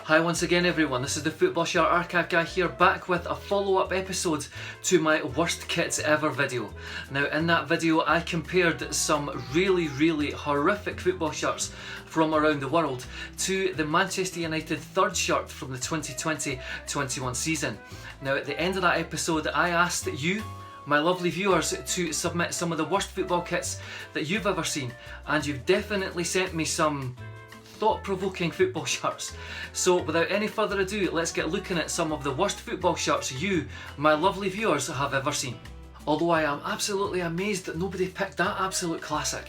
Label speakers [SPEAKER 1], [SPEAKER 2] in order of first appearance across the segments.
[SPEAKER 1] Hi once again everyone, this is the Football Shirt Archive Guy here, back with a follow-up episode to my worst kits ever video. Now in that video I compared some really horrific football shirts from around the world to the Manchester United third shirt from the 2020-21 season. Now at the end of that episode I asked you, my lovely viewers, to submit some of the worst football kits that you've ever seen, and you've definitely sent me some thought-provoking football shirts. So without any further ado, let's get looking at some of the worst football shirts you, my lovely viewers, have ever seen. Although I am absolutely amazed that nobody picked that absolute classic.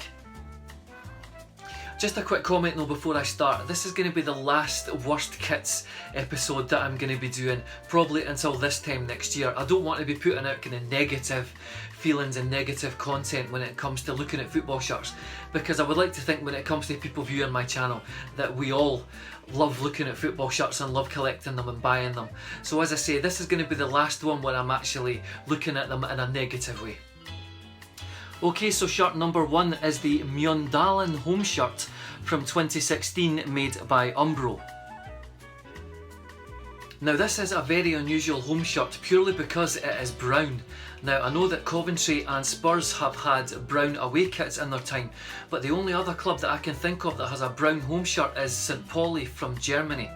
[SPEAKER 1] Just a quick comment though before I start, this is going to be the last worst kits episode that I'm going to be doing, probably until this time next year. I don't want to be putting out kind of negative feelings and negative content when it comes to looking at football shirts, because I would like to think when it comes to people viewing my channel that we all love looking at football shirts and love collecting them and buying them. So as I say, this is going to be the last one where I'm actually looking at them in a negative way. Okay, so shirt number one is the Mjøndalen home shirt from 2016 made by Umbro. Now this is a very unusual home shirt purely because it is brown. Now I know that Coventry and Spurs have had brown away kits in their time, but the only other club that I can think of that has a brown home shirt is St. Pauli from Germany.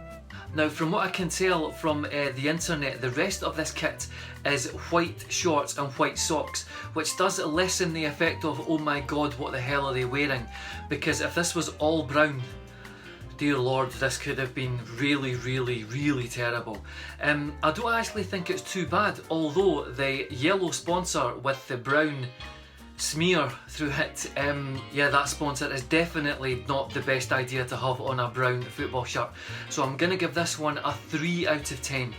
[SPEAKER 1] Now from what I can tell from the internet, the rest of this kit is white shorts and white socks, which does lessen the effect of oh my god what the hell are they wearing, because if this was all brown, dear lord, this could have been really terrible. I don't actually think it's too bad, although the yellow sponsor with the brown smear through it, yeah, that sponsor is definitely not the best idea to have on a brown football shirt. So I'm going to give this one a 3 out of 10.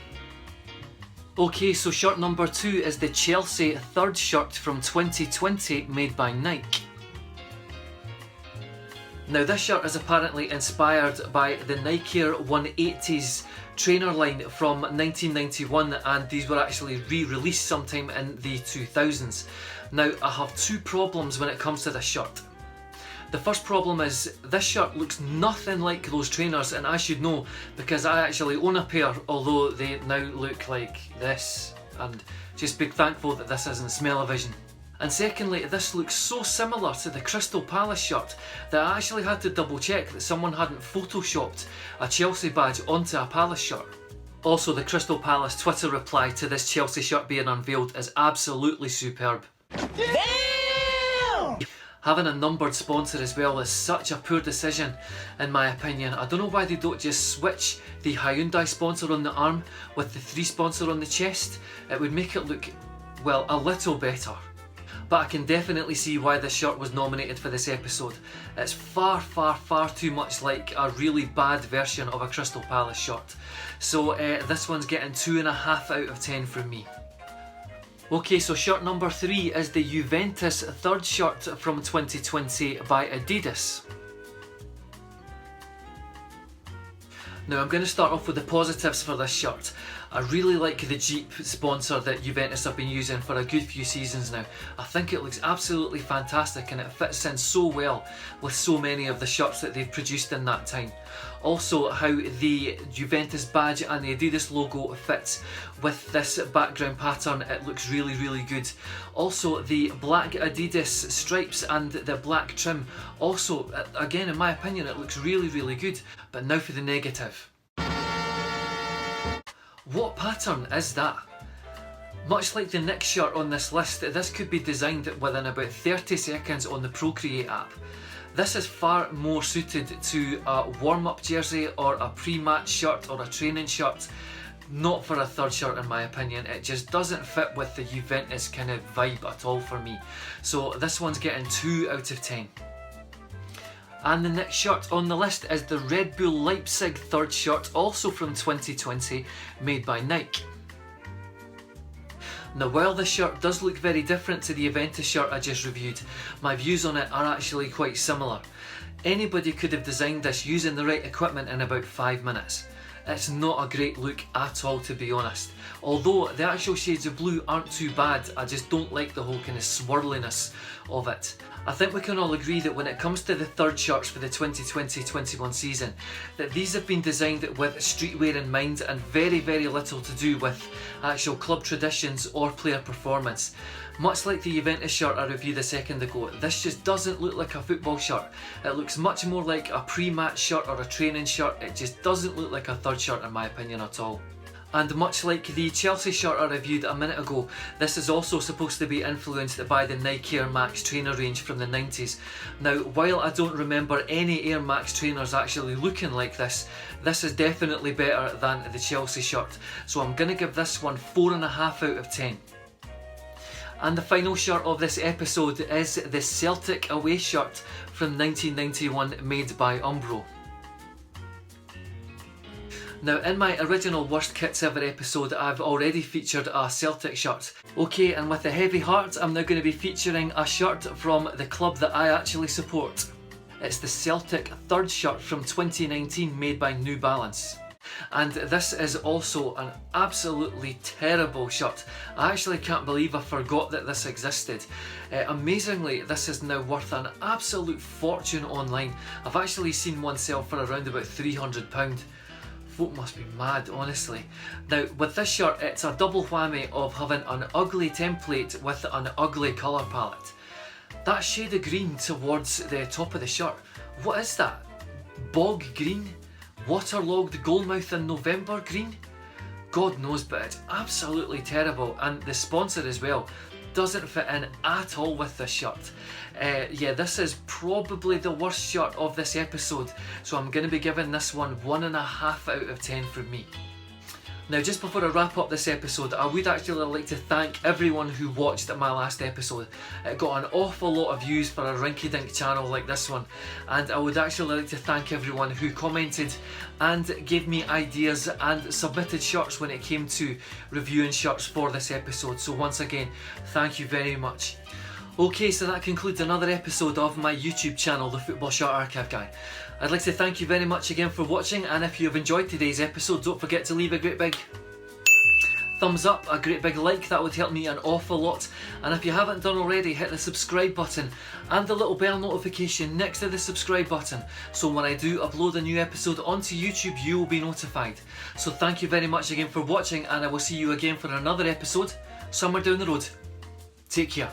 [SPEAKER 1] Okay, so shirt number two is the Chelsea third shirt from 2020 made by Nike. Now this shirt is apparently inspired by the Nike 180s trainer line from 1991, and these were actually re-released sometime in the 2000s. Now I have two problems when it comes to this shirt. The first problem is this shirt looks nothing like those trainers, and I should know because I actually own a pair, although they now look like this, and just be thankful that this isn't smell-o-vision. And secondly, this looks so similar to the Crystal Palace shirt that I actually had to double check that someone hadn't photoshopped a Chelsea badge onto a Palace shirt. Also, the Crystal Palace Twitter reply to this Chelsea shirt being unveiled is absolutely superb. Damn! Having a numbered sponsor as well is such a poor decision in my opinion. I don't know why they don't just switch the Hyundai sponsor on the arm with the 3 sponsor on the chest. It would make it look, well, a little better. But I can definitely see why this shirt was nominated for this episode. It's far too much like a really bad version of a Crystal Palace shirt. So this one's getting 2.5 out of 10 from me. Okay, so shirt number 3 is the Juventus third shirt from 2020 by Adidas. Now I'm going to start off with the positives for this shirt. I really like the Jeep sponsor that Juventus have been using for a good few seasons now. I think it looks absolutely fantastic and it fits in so well with so many of the shirts that they've produced in that time. Also how the Juventus badge and the Adidas logo fits with this background pattern, it looks really good. Also the black Adidas stripes and the black trim, also again in my opinion it looks really good. But now for the negative. What pattern is that? Much like the next shirt on this list, this could be designed within about 30 seconds on the Procreate app. This is far more suited to a warm-up jersey or a pre-match shirt or a training shirt, not for a third shirt in my opinion. It just doesn't fit with the Juventus kind of vibe at all for me. So this one's getting 2 out of 10. And the next shirt on the list is the Red Bull Leipzig third shirt, also from 2020, made by Nike. Now while this shirt does look very different to the Juventus shirt I just reviewed, my views on it are actually quite similar. Anybody could have designed this using the right equipment in about 5 minutes. It's not a great look at all, to be honest. Although the actual shades of blue aren't too bad, I just don't like the whole kind of swirliness of it. I think we can all agree that when it comes to the third shirts for the 2020-21 season, that these have been designed with streetwear in mind and very little to do with actual club traditions or player performance. Much like the Juventus shirt I reviewed a second ago, this just doesn't look like a football shirt. It looks much more like a pre-match shirt or a training shirt. It just doesn't look like a third shirt in my opinion at all. And much like the Chelsea shirt I reviewed a minute ago, this is also supposed to be influenced by the Nike Air Max trainer range from the 90s. Now, while I don't remember any Air Max trainers actually looking like this is definitely better than the Chelsea shirt. So I'm going to give this one 4.5 out of 10. And the final shirt of this episode is the Celtic away shirt from 1991 made by Umbro. Now, in my original Worst Kits Ever episode, I've already featured a Celtic shirt. Okay, and with a heavy heart, I'm now going to be featuring a shirt from the club that I actually support. It's the Celtic third shirt from 2019 made by New Balance. And this is also an absolutely terrible shirt. I actually can't believe I forgot that this existed. Amazingly, this is now worth an absolute fortune online. I've actually seen one sell for around about £300. Folk must be mad, honestly. Now, with this shirt, it's a double whammy of having an ugly template with an ugly colour palette. That shade of green towards the top of the shirt, what is that? Bog green? Waterlogged Goalmouth in November green? God knows, but it's absolutely terrible, and the sponsor as well doesn't fit in at all with this shirt. Yeah, this is probably the worst shirt of this episode, so I'm going to be giving this one 1.5 out of 10 from me. Now, just before I wrap up this episode, I would actually like to thank everyone who watched my last episode. It got an awful lot of views for a rinky-dink channel like this one, and I would actually like to thank everyone who commented and gave me ideas and submitted shirts when it came to reviewing shirts for this episode. So once again, thank you very much. Okay, so that concludes another episode of my YouTube channel, The Football Shirt Archive Guy. I'd like to thank you very much again for watching, and if you have enjoyed today's episode, don't forget to leave a great big thumbs up, a great big like. That would help me an awful lot. And if you haven't done already, hit the subscribe button and the little bell notification next to the subscribe button, so when I do upload a new episode onto YouTube, you will be notified. So thank you very much again for watching, and I will see you again for another episode somewhere down the road. Take care.